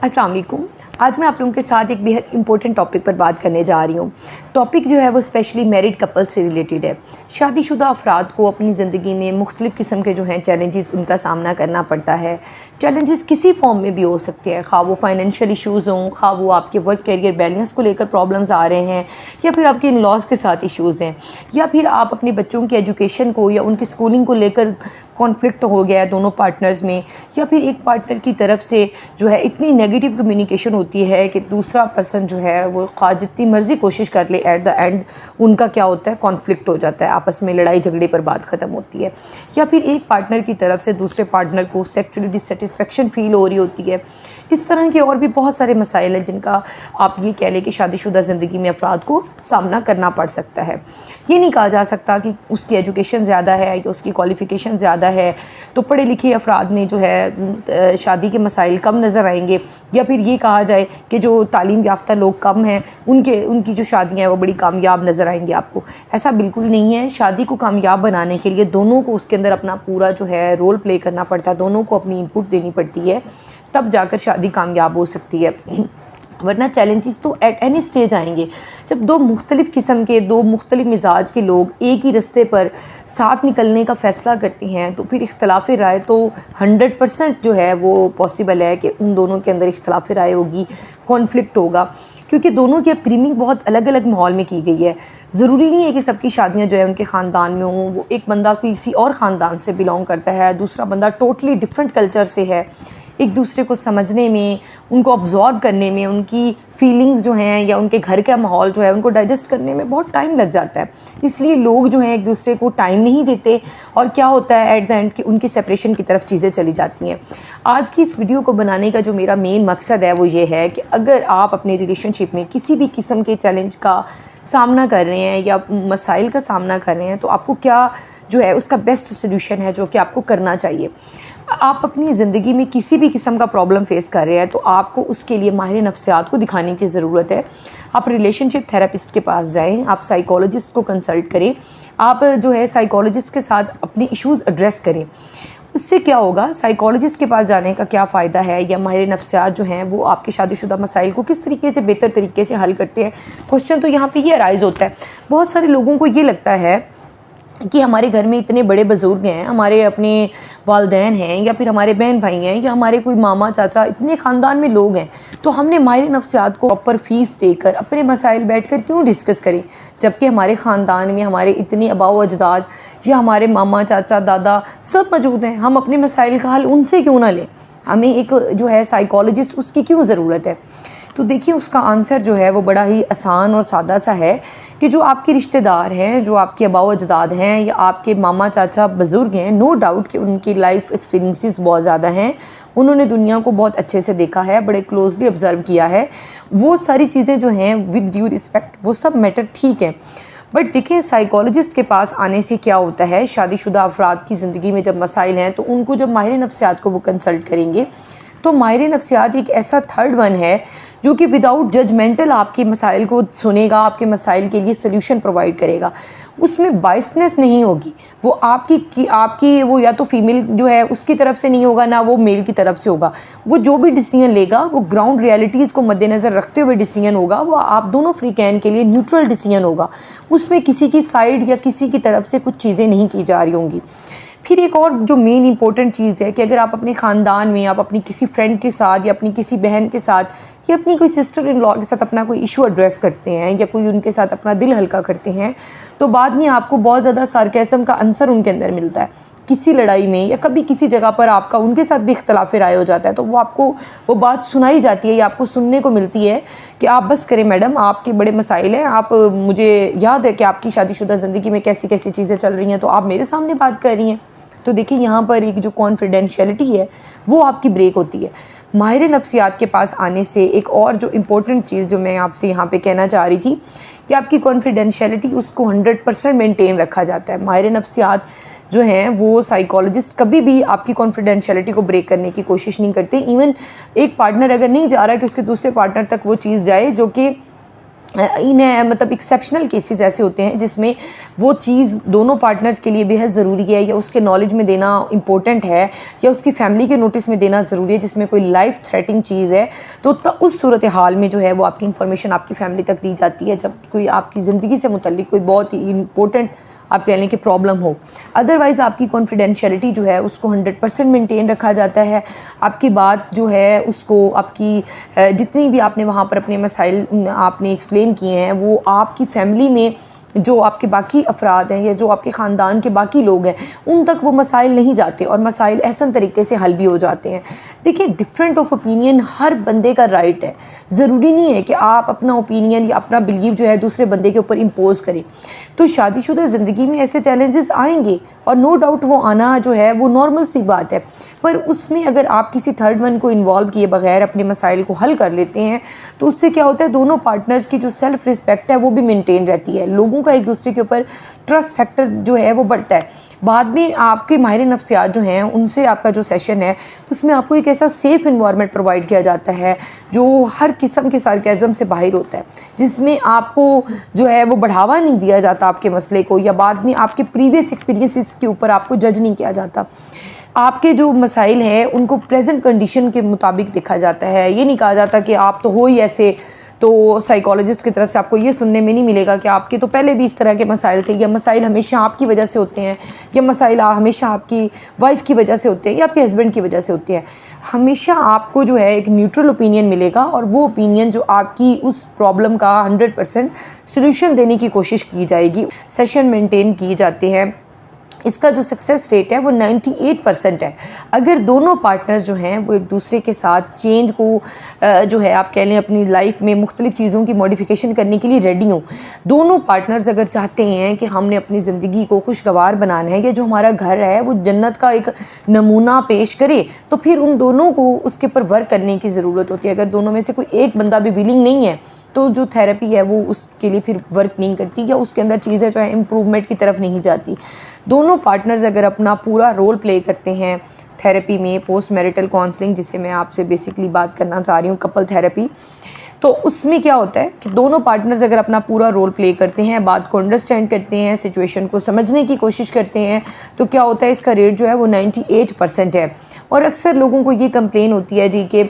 अस्सलाम वालेकुम। आज मैं आप लोगों के साथ एक बेहद इंपॉर्टेंट टॉपिक पर बात करने जा रही हूँ। टॉपिक जो है वो स्पेशली मैरिड कपल से रिलेटेड है। शादीशुदा अफराद को अपनी ज़िंदगी में मुख्तलिफ़ किस्म के जो हैं चैलेंजेस उनका सामना करना पड़ता है। चैलेंजेस किसी फॉर्म में भी हो सकते हैं, खा वो फाइनेंशियल इशूज़ हों, खा वो आपके वर्क कैरियर बैलेंस को लेकर प्रॉब्लम्स आ रहे हैं, या फिर आपके इन लॉज के साथ इशूज़ हैं, या फिर आप अपने बच्चों की एजुकेशन को या उनकी स्कूलिंग को लेकर कॉन्फ्लिक्ट हो गया है दोनों पार्टनर्स में, या फिर एक पार्टनर की तरफ से जो है इतनी नेगेटिव कम्युनिकेशन होती है कि दूसरा पर्सन जो है वो खा जितनी मर्ज़ी कोशिश कर ले, एट द एंड उनका क्या होता है, कॉन्फ्लिक्ट हो जाता है, आपस में लड़ाई झगड़े पर बात ख़त्म होती है। या फिर एक पार्टनर की तरफ से दूसरे पार्टनर को सेक्सुअली डिससेटिस्फेक्शन फील हो रही होती है। इस तरह के और भी बहुत सारे मसाइल हैं जिनका आप ये कह लें कि शादीशुदा ज़िंदगी में अफराद को सामना करना पड़ सकता है। ये नहीं कहा जा सकता कि उसकी एजुकेशन ज़्यादा है या उसकी क्वालिफ़िकेशन ज़्यादा है तो पढ़े लिखे अफराद में जो है शादी के मसाइल कम नज़र आएंगे, या फिर ये कहा जाए कि जो तालीम याफ्ता लोग कम हैं उनकी जो शादियाँ हैं वो बड़ी कामयाब नज़र आएंगी आपको। ऐसा बिल्कुल नहीं है। शादी को कामयाब बनाने के लिए दोनों को उसके अंदर अपना पूरा जो है रोल प्ले करना पड़ता है, दोनों को अपनी इनपुट देनी पड़ती है, तब जाकर शादी कामयाब हो सकती है। वरना चैलेंजेस तो एट एनी स्टेज आएंगे। जब दो मुख्तलिफ़ किस्म के, दो मुख्तलिफ़ मिजाज के लोग एक ही रास्ते पर साथ निकलने का फ़ैसला करते हैं तो फिर इख्तलाफ़ राय तो 100% जो है वो पॉसिबल है कि उन दोनों के अंदर इख्तलाफ़ राय होगी, कॉन्फ्लिक्ट होगा, क्योंकि दोनों की अपब्रिंगिंग बहुत अलग अलग माहौल में की गई है। ज़रूरी नहीं है कि सबकी शादियां जो है उनके ख़ानदान में हों। वो एक बंदा किसी और ख़ानदान से बिलोंग करता है, दूसरा बंदा टोटली डिफरेंट कल्चर से है। एक दूसरे को समझने में, उनको ऑब्जॉर्व करने में, उनकी फीलिंग्स जो हैं या उनके घर का माहौल जो है उनको डाइजेस्ट करने में बहुत टाइम लग जाता है। इसलिए लोग जो हैं एक दूसरे को टाइम नहीं देते और क्या होता है एट द एंड कि उनकी सेपरेशन की तरफ चीज़ें चली जाती हैं। आज की इस वीडियो को बनाने का जो मेरा मेन मकसद है वो ये है कि अगर आप अपने रिलेशनशिप में किसी भी किस्म के चैलेंज का सामना कर रहे हैं या मसाइल का सामना कर रहे हैं तो आपको क्या जो है उसका बेस्ट सोल्यूशन है जो कि आपको करना चाहिए। आप अपनी ज़िंदगी में किसी भी किस्म का प्रॉब्लम फेस कर रहे हैं तो आपको उसके लिए माहिर नफ्सियात को दिखाने की ज़रूरत है। आप रिलेशनशिप थेरेपिस्ट के पास जाएं, आप साइकोलॉजिस्ट को कंसल्ट करें, आप जो है साइकोलॉजिस्ट के साथ अपने इश्यूज़ एड्रेस करें। उससे क्या होगा, साइकोलॉजिस्ट के पास जाने का क्या फ़ायदा है, या माहिर नफ्सियात जो हैं वो आपके शादीशुदा मसाइल को किस तरीके से बेहतर तरीके से हल करते हैं। क्वेश्चन तो यहाँ पे ये अराइज़ होता है। बहुत सारे लोगों को ये लगता है कि हमारे घर में इतने बड़े बुज़ुर्ग हैं, हमारे अपने वालदैन हैं, या फिर हमारे बहन भाई हैं, या हमारे कोई मामा चाचा, इतने ख़ानदान में लोग हैं, तो हमने माहिर नफ्सियात को प्रॉपर फ़ीस देकर अपने मसाइल बैठकर क्यों डिस्कस करें, जबकि हमारे ख़ानदान में हमारे इतने अबाव अजदाद या हमारे मामा चाचा दादा सब मौजूद हैं। हम अपने मसाइल का हल उनसे क्यों ना लें, हमें एक जो है साइकोलॉजिस्ट उसकी क्यों ज़रूरत है। तो देखिए उसका आंसर जो है वो बड़ा ही आसान और सादा सा है कि जो आपके रिश्तेदार हैं, जो आपके अबाव अजदाद हैं या आपके मामा चाचा बुज़ुर्ग हैं, नो डाउट कि उनकी लाइफ एक्सपीरियंसेस बहुत ज़्यादा हैं, उन्होंने दुनिया को बहुत अच्छे से देखा है, बड़े क्लोजली ऑब्ज़र्व किया है। वो सारी चीज़ें जो हैं विद ड्यू रिस्पेक्ट वो सब मैटर ठीक है। बट देखिए साइकोलॉजिस्ट के पास आने से क्या होता है, शादीशुदा अफराद की ज़िंदगी में जब मसाइल हैं तो उनको जब माहिर नफ्सियात को वो कंसल्ट करेंगे तो माहिर नफ्सियात एक ऐसा थर्ड वन है जो कि विदाउट जजमेंटल आपके मसाइल को सुनेगा, आपके मसाइल के लिए सोल्यूशन प्रोवाइड करेगा। उसमें बायसनेस नहीं होगी, वो आपकी वो या तो फीमेल जो है उसकी तरफ से नहीं होगा, ना वो मेल की तरफ से होगा। वो जो भी डिसीजन लेगा वो ग्राउंड रियलिटीज़ को मद्देनज़र रखते हुए डिसीजन होगा, वो आप दोनों फ्रीकैन के लिए न्यूट्रल डिसीजन होगा। उसमें किसी की साइड या किसी की तरफ से कुछ चीज़ें नहीं की जा रही होंगी। फिर एक और जो मेन इंपॉर्टेंट चीज़ है कि अगर आप अपने ख़ानदान में, आप अपनी किसी फ्रेंड के साथ या अपनी किसी बहन के साथ या अपनी कोई सिस्टर इन लॉ के साथ अपना कोई इशू एड्रेस करते हैं या कोई उनके साथ अपना दिल हल्का करते हैं तो बाद में आपको बहुत ज़्यादा सार्केज़म का आंसर उनके अंदर मिलता है। किसी लड़ाई में या कभी किसी जगह पर आपका उनके साथ भी इख्तलाफ राय हो जाता है तो वो आपको वो बात सुनाई जाती है या आपको सुनने को मिलती है कि आप बस करें मैडम, आपके बड़े मसाइल हैं, आप मुझे याद है कि आपकी शादीशुदा ज़िंदगी में कैसी कैसी चीज़ें चल रही हैं तो आप मेरे सामने बात कर रही हैं। तो देखिए यहाँ पर एक जो कॉन्फिडेंशियलिटी है वो आपकी ब्रेक होती है। माहिर नफ्सियात के पास आने से एक और जो इम्पोर्टेंट चीज़ जो मैं आपसे यहाँ पे कहना चाह रही थी कि आपकी कॉन्फिडेंशियलिटी उसको 100% मेंटेन रखा जाता है। माहिर नफ्सियात जो हैं वो साइकोलॉजिस्ट कभी भी आपकी कॉन्फिडेंशियलिटी को ब्रेक करने की कोशिश नहीं करते। इवन एक पार्टनर अगर नहीं जा रहा है कि उसके दूसरे पार्टनर तक वो चीज़ जाए जो कि इन्हें मतलब एक्सेप्शनल केसेस ऐसे होते हैं जिसमें वो चीज़ दोनों पार्टनर्स के लिए बेहद ज़रूरी है, या उसके नॉलेज में देना इम्पोर्टेंट है, या उसकी फैमिली के नोटिस में देना ज़रूरी है, जिसमें कोई लाइफ थ्रेटिंग चीज़ है, तो उस सूरत हाल में जो है वो आपकी इन्फॉर्मेशन आपकी फैमिली तक दी जाती है, जब कोई आपकी ज़िंदगी से मुतल्लिक कोई बहुत ही इम्पोर्टेंट आप कह लें कि प्रॉब्लम हो। अदरवाइज़ आपकी कॉन्फिडेंशियलिटी जो है उसको 100% मेंटेन रखा जाता है। आपकी बात जो है उसको आपकी जितनी भी आपने वहाँ पर अपने मसाइल आपने एक्सप्लेन किए हैं, वो आपकी फैमिली में जो आपके बाकी अफराद हैं या जो आपके ख़ानदान के बाकी लोग हैं उन तक वो मसाइल नहीं जाते, और मसाइल ऐसा तरीके से हल भी हो जाते हैं। देखिए, डिफरेंट ऑफ ओपिनियन हर बंदे का राइट है। ज़रूरी नहीं है कि आप अपना ओपिनियन या अपना बिलीव जो है दूसरे बंदे के ऊपर इम्पोज करें। तो शादीशुदा ज़िंदगी में ऐसे चैलेंजेस आएंगे, और नो डाउट वो आना जो है वो नॉर्मल सी बात है, पर उसमें अगर आप किसी थर्ड वन को इन्वॉल्व किए बगैर अपने मसाइल को हल कर लेते हैं तो उससे क्या होता है, दोनों पार्टनर्स की जो सेल्फ रिस्पेक्ट है वो भी मेंटेन रहती है। लोगों का एक दूसरे के ऊपर ट्रस्ट फैक्टर जो है वो बढ़ता है। बाद में आपके माहिर नफ्सियात जो हैं उनसे आपका जो सेशन है उसमें आपको एक ऐसा सेफ़ इन्वायरमेंट प्रोवाइड किया जाता है जो हर किस्म के सार्केज़म से बाहर होता है, जिसमें आपको जो है वो बढ़ावा नहीं दिया जाता आपके मसले को, या बाद में आपके प्रीवियस एक्सपीरियंसेस के ऊपर आपको जज नहीं किया जाता। आपके जो मसाइल हैं उनको प्रेजेंट कंडीशन के मुताबिक देखा जाता है। ये नहीं कहा जाता कि आप तो हो ही ऐसे, तो साइकोलॉजिस्ट की तरफ से आपको ये सुनने में नहीं मिलेगा कि आपके तो पहले भी इस तरह के मसाइल थे, या मसाइल हमेशा आपकी वजह से होते हैं, या मसाइल हमेशा आपकी वाइफ की वजह से होते हैं, या आपके हस्बैंड की वजह से होते हैं। हमेशा आपको जो है एक न्यूट्रल ओपिनियन मिलेगा, और वो ओपिनियन जो आपकी उस प्रॉब्लम का 100% सोल्यूशन देने की कोशिश की जाएगी। सेशन मेंटेन किए जाते हैं। इसका जो सक्सेस रेट है वो 98% है। अगर दोनों पार्टनर्स जो हैं वो एक दूसरे के साथ चेंज को जो है आप कह लें अपनी लाइफ में मुख्तलिफ चीज़ों की मॉडिफिकेशन करने के लिए रेडी हों। दोनों पार्टनर्स अगर चाहते हैं कि हमने अपनी ज़िंदगी को खुशगवार बनाना है, या जो हमारा घर है वो जन्नत का एक नमूना पेश करे, तो फिर उन दोनों को उसके ऊपर वर्क करने की ज़रूरत होती है। अगर दोनों में से कोई एक बंदा भी विलिंग नहीं है तो जो थेरेपी है वो उसके लिए फिर वर्क नहीं करती, या उसके अंदर चीज़ें जो है इम्प्रूवमेंट की तरफ नहीं जाती। दोनों पार्टनर्स अगर अपना पूरा रोल प्ले करते हैं थेरेपी में, पोस्ट मैरिटल काउंसलिंग जिससे मैं आपसे बेसिकली बात करना चाह रही हूँ, कपल थेरेपी, तो उसमें क्या होता है कि दोनों पार्टनर्स अगर अपना पूरा रोल प्ले करते हैं, बात को अंडरस्टैंड करते हैं, सिचुएशन को समझने की कोशिश करते हैं, तो क्या होता है इसका रेट जो है वो 98% है। और अक्सर लोगों को ये कंप्लेन होती है जी कि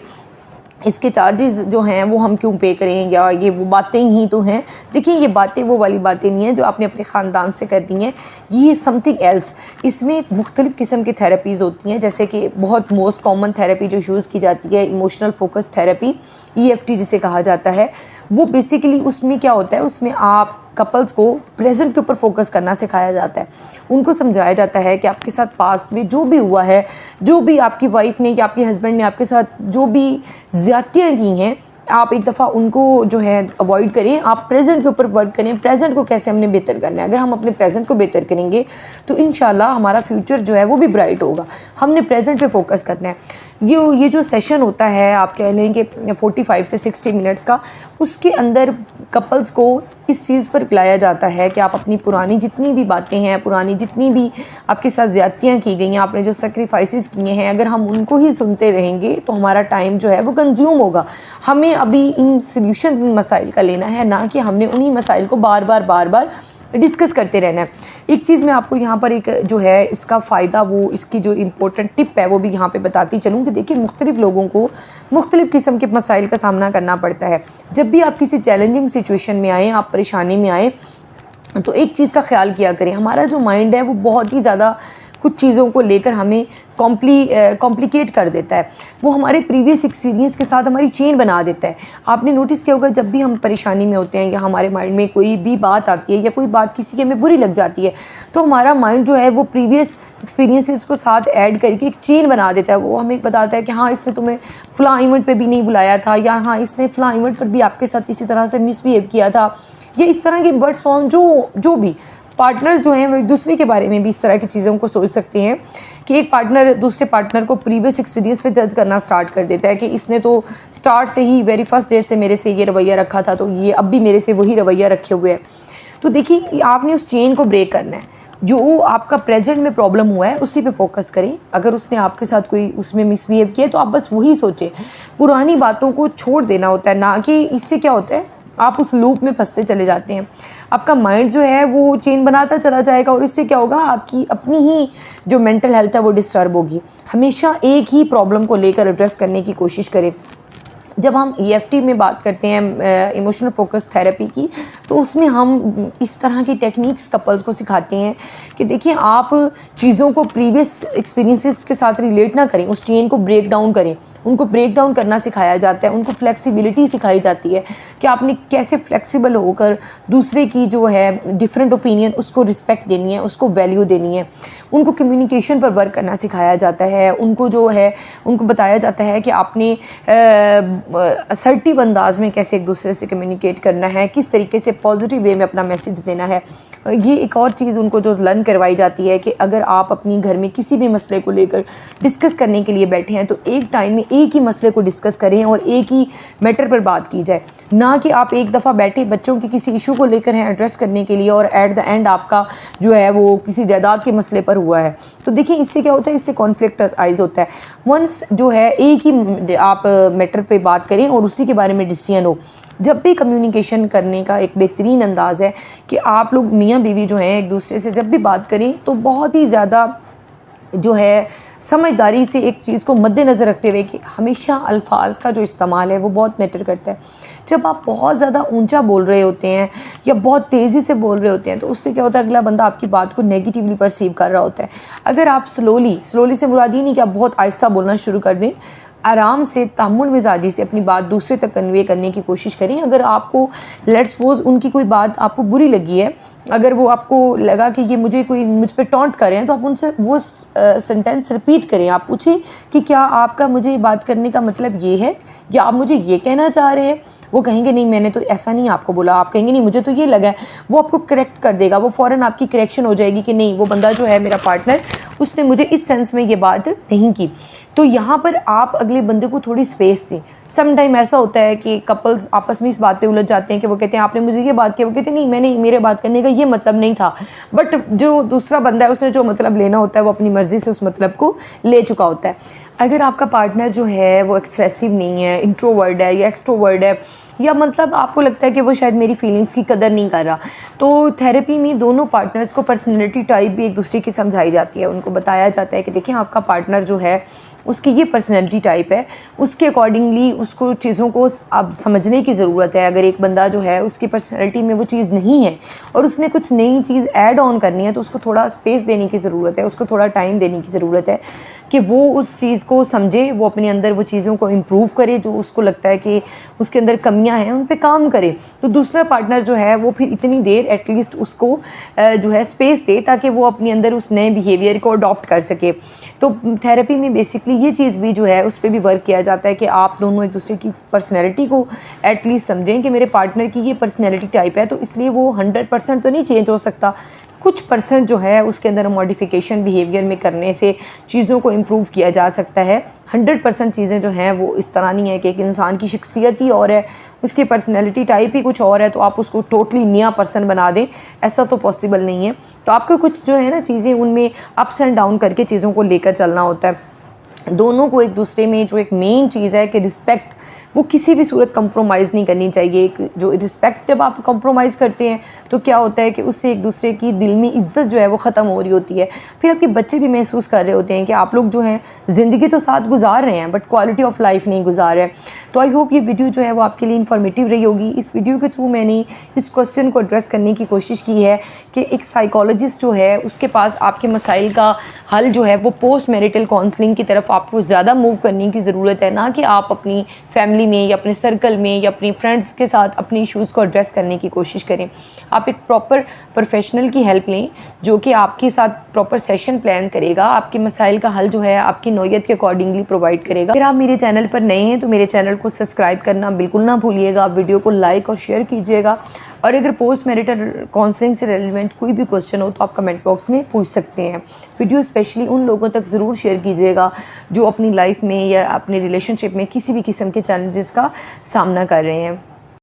इसके चार्जेस जो हैं वो हम क्यों पे करें, या ये वो बातें ही तो हैं। देखिए, ये बातें वो वाली बातें नहीं हैं जो आपने अपने ख़ानदान से करनी है, ये समथिंग एल्स। इसमें मुख्तलिफ़ किस्म की थेरेपीज़ होती हैं, जैसे कि बहुत मोस्ट कॉमन थेरेपी जो यूज़ की जाती है इमोशनल फोकस थेरेपी, EFT जिसे कहा जाता है। वो बेसिकली उसमें क्या होता है, उसमें आप कपल्स को प्रेजेंट के ऊपर फोकस करना सिखाया जाता है। उनको समझाया जाता है कि आपके साथ पास्ट में जो भी हुआ है, जो भी आपकी वाइफ ने या आपके हस्बैंड ने आपके साथ जो भी ज़्यादतियाँ की हैं, आप एक दफ़ा उनको जो है अवॉइड करें, आप प्रेजेंट के ऊपर वर्क करें। प्रेजेंट को कैसे हमने बेहतर करना है, अगर हम अपने प्रेजेंट को बेहतर करेंगे तो इंशाल्लाह हमारा फ्यूचर जो है वो भी ब्राइट होगा। हमने प्रेजेंट पे फोकस करना है। ये जो सेशन होता है आप कह लें कि 45 से 60 मिनट्स का, उसके अंदर कपल्स को इस चीज़ पर पिलाया जाता है कि आप अपनी पुरानी जितनी भी बातें हैं, पुरानी जितनी भी आपके साथ ज़्यादतियाँ की गई हैं, आपने जो सेक्रीफाइसेस किए हैं, अगर हम उनको ही सुनते रहेंगे तो हमारा टाइम जो है वो कंज्यूम होगा। हमें अभी इन सोल्यूशन मसाइल का लेना है, ना कि हमने उन्हीं मसाइल को बार बार डिस्कस करते रहना है। एक चीज़ मैं आपको यहाँ पर एक जो है इसका फ़ायदा, वो इसकी जो इम्पोर्टेंट टिप है वो भी यहाँ पे बताती चलूँ कि देखिए, मुख्तलिफ़ लोगों को मुख्तलिफ़ किस्म के मसाइल का सामना करना पड़ता है। जब भी आप किसी चैलेंजिंग सिचुएशन में आएँ, आप परेशानी में आएँ, तो एक चीज़ का ख्याल किया करें, हमारा जो माइंड है वो बहुत ही ज़्यादा कुछ चीज़ों को लेकर हमें कॉम्प्लिकेट कर देता है। वो हमारे प्रीवियस एक्सपीरियंस के साथ हमारी चेन बना देता है। आपने नोटिस किया होगा, जब भी हम परेशानी में होते हैं या हमारे माइंड में कोई भी बात आती है या कोई बात किसी की हमें बुरी लग जाती है, तो हमारा माइंड जो है वो प्रीवियस एक्सपीरियंसेस को साथ ऐड करके एक चेन बना देता है। वो हमें बताता है कि हाँ, इसने तुम्हें फ़लाँ इवेंट पे भी नहीं बुलाया था, या हाँ, इसने फ़लाँ इवेंट पर भी आपके साथ इसी तरह से मिसबिहेव किया था। ये इस तरह के वर्ड सॉन्ग जो भी पार्टनर्स जो हैं वो एक दूसरे के बारे में भी इस तरह की चीज़ों को सोच सकते हैं कि एक पार्टनर दूसरे पार्टनर को प्रीवियस एक्सपीरियंस पे जज करना स्टार्ट कर देता है कि इसने तो स्टार्ट से ही वेरी फर्स्ट डे से मेरे से ये रवैया रखा था, तो ये अब भी मेरे से वही रवैया रखे हुए है। तो देखिए, आपने उस चेन को ब्रेक करना है। जो आपका प्रेजेंट में प्रॉब्लम हुआ है उसी पे फोकस करें। अगर उसने आपके साथ कोई उसमें मिसबिहेव किया तो आप बस वही सोचें। पुरानी बातों को छोड़ देना होता है, ना कि इससे क्या होता है, आप उस लूप में फंसते चले जाते हैं। आपका माइंड जो है वो चेन बनाता चला जाएगा और इससे क्या होगा, आपकी अपनी ही जो मेंटल हेल्थ है वो डिस्टर्ब होगी। हमेशा एक ही प्रॉब्लम को लेकर एड्रेस करने की कोशिश करें। जब हम EFT में बात करते हैं इमोशनल फोकस थेरेपी की, तो उसमें हम इस तरह की टेक्निक्स कपल्स को सिखाते हैं कि देखिए, आप चीज़ों को प्रीवियस एक्सपीरियंसेस के साथ रिलेट ना करें, उस चेन को ब्रेक डाउन करें। उनको ब्रेक डाउन करना सिखाया जाता है, उनको फ्लेक्सिबिलिटी सिखाई जाती है कि आपने कैसे फ्लेक्सिबल होकर दूसरे की जो है डिफरेंट ओपिनियन उसको रिस्पेक्ट देनी है, उसको वैल्यू देनी है। उनको कम्युनिकेशन पर वर्क करना सिखाया जाता है। उनको जो है उनको बताया जाता है कि आपने असर्टिव अंदाज में कैसे एक दूसरे से कम्युनिकेट करना है, किस तरीके से पॉजिटिव वे में अपना मैसेज देना है। ये एक और चीज़ उनको जो लर्न करवाई जाती है कि अगर आप अपनी घर में किसी भी मसले को लेकर डिस्कस करने के लिए बैठे हैं तो एक टाइम में एक ही मसले को डिस्कस करें और एक ही मैटर पर बात की जाए, ना कि आप एक दफ़ा बैठे बच्चों के किसी इशू को लेकर हैं एड्रेस करने के लिए और एट द एंड आपका जो है वो किसी जायदाद के मसले पर हुआ है। तो देखिए, इससे क्या होता है, इससे कॉन्फ्लिक्ट आइज होता है। वंस जो है एक ही आप मैटर पे बात करें और उसी के बारे में डिसीजन हो। जब भी कम्युनिकेशन करने का एक बेहतरीन अंदाज़ है कि आप लोग मियाँ बीवी जो हैं एक दूसरे से जब भी बात करें तो बहुत ही ज़्यादा जो है समझदारी से एक चीज़ को मद्देनज़र रखते हुए कि हमेशा अल्फाज का जो इस्तेमाल है वो बहुत मैटर करता है। जब आप बहुत ज़्यादा ऊंचा बोल रहे होते हैं या बहुत तेज़ी से बोल रहे होते हैं तो उससे क्या होता है, अगला बंदा आपकी बात को नेगेटिवली परसीव कर रहा होता है। अगर आप स्लोली से मुराद ये नहीं कि आप बहुत आहिस्ता बोलना शुरू कर दें, आराम से तामुल मिजाजी से अपनी बात दूसरे तक कन्वे करने की कोशिश करें। अगर आपको लेट्स सपोज उनकी कोई बात आपको बुरी लगी है, अगर वो आपको लगा कि ये मुझ पे टॉन्ट कर रहे हैं, तो आप उनसे वो सेंटेंस रिपीट करें। आप पूछें कि क्या आपका मुझे बात करने का मतलब ये है या आप मुझे ये कहना चाह रहे हैं। वो कहेंगे नहीं, मैंने तो ऐसा नहीं आपको बोला। आप कहेंगे नहीं, मुझे तो ये लगा है। वो आपको करेक्ट कर देगा, वो फ़ौरन आपकी करेक्शन हो जाएगी कि नहीं, वो बंदा जो है मेरा पार्टनर, उसने मुझे इस सेंस में ये बात नहीं की। तो यहाँ पर आप अगले बंदे को थोड़ी स्पेस दें। सम टाइम ऐसा होता है कि कपल्स आपस में इस बात पे उलझ जाते हैं कि वो कहते हैं आपने मुझे ये बात की, वो कहते हैं नहीं, मैंने मेरे बात करने का ये मतलब नहीं था। बट जो दूसरा बंदा है उसने जो मतलब लेना होता है वो अपनी मर्ज़ी से उस मतलब को ले चुका होता है। अगर आपका पार्टनर जो है वो एक्सप्रेसिव नहीं है, इंट्रोवर्ड है या एक्सट्रोवर्ड है, या मतलब आपको लगता है कि वो शायद मेरी फीलिंग्स की कदर नहीं कर रहा, तो थेरेपी में दोनों पार्टनर्स को पर्सनैलिटी टाइप भी एक दूसरे की समझाई जाती है। उनको बताया जाता है कि देखिए, आपका पार्टनर जो है उसकी ये पर्सनैलिटी टाइप है, उसके अकॉर्डिंगली उसको चीज़ों को अब समझने की ज़रूरत है। अगर एक बंदा जो है उसकी पर्सनैलिटी में वो चीज़ नहीं है और उसने कुछ नई चीज़ ऐड ऑन करनी है, तो उसको थोड़ा स्पेस देने की ज़रूरत है, उसको थोड़ा टाइम देने की ज़रूरत है कि वो उस चीज़ को समझे, वो अपने अंदर वो चीज़ों को इम्प्रूव करे, जो उसको लगता है कि उसके अंदर कमियां हैं उन पे काम करे। तो दूसरा पार्टनर जो है वो फिर इतनी देर एटलीस्ट उसको जो है स्पेस दे ताकि वो अपने अंदर उस नए बिहेवियर को अडॉप्ट कर सके। तो थेरेपी में बेसिकली ये चीज़ भी जो है उस पर भी वर्क किया जाता है कि आप दोनों एक दूसरे की पर्सनैलिटी को एटलीस्ट समझें कि मेरे पार्टनर की ये पर्सनैलिटी टाइप है, तो इसलिए वो 100% तो नहीं चेंज हो सकता, कुछ परसेंट जो है उसके अंदर मॉडिफिकेशन बिहेवियर में करने से चीज़ों को इम्प्रूव किया जा सकता है। 100% चीज़ें जो हैं वो इस तरह नहीं है कि एक इंसान की शख्सियत ही और है, उसकी पर्सनैलिटी टाइप ही कुछ और है, तो आप उसको टोटली नया पर्सन बना दें, ऐसा तो पॉसिबल नहीं है। तो आपको कुछ जो है ना चीज़ें उनमें अप्स एंड डाउन करके चीज़ों को लेकर चलना होता है। दोनों को एक दूसरे में जो एक मेन चीज़ है कि रिस्पेक्ट, वो किसी भी सूरत कंप्रोमाइज़ नहीं करनी चाहिए। एक जो रिस्पेक्ट जब आप कंप्रोमाइज़ करते हैं तो क्या होता है कि उससे एक दूसरे की दिल में इज़्ज़त जो है वो ख़त्म हो रही होती है। फिर आपके बच्चे भी महसूस कर रहे होते हैं कि आप लोग जो हैं ज़िंदगी तो साथ गुजार रहे हैं बट क्वालिटी ऑफ लाइफ नहीं गुजार रहे। तो आई होप ये वीडियो जो है वो आपके लिए इन्फॉर्मेटिव रही होगी। इस वीडियो के थ्रू मैंने इस क्वेश्चन को एड्रेस करने की कोशिश की है कि एक साइकोलॉजिस्ट जो है उसके पास आपके मसाइल का हल जो है वो पोस्ट मैरिटल काउंसलिंग की तरफ आपको ज़्यादा मूव करने की ज़रूरत है, ना कि आप अपनी फैमिली में या अपने सर्कल में या अपनी फ्रेंड्स के साथ अपने इश्यूज़ को एड्रेस करने की कोशिश करें। आप एक प्रॉपर प्रोफेशनल की हेल्प लें जो कि आपके साथ प्रॉपर सेशन प्लान करेगा, आपके मसाइल का हल जो है आपकी नौयत के अकॉर्डिंगली प्रोवाइड करेगा। अगर आप मेरे चैनल पर नए हैं तो मेरे चैनल को सब्सक्राइब करना बिल्कुल ना भूलिएगा, आप वीडियो को लाइक और शेयर कीजिएगा। और अगर पोस्ट मैरिटल काउंसलिंग से रेलिवेंट कोई भी क्वेश्चन हो तो आप कमेंट बॉक्स में पूछ सकते हैं। वीडियो स्पेशली उन लोगों तक ज़रूर शेयर कीजिएगा जो अपनी लाइफ में या अपने रिलेशनशिप में किसी भी किस्म के चैलेंजेस का सामना कर रहे हैं।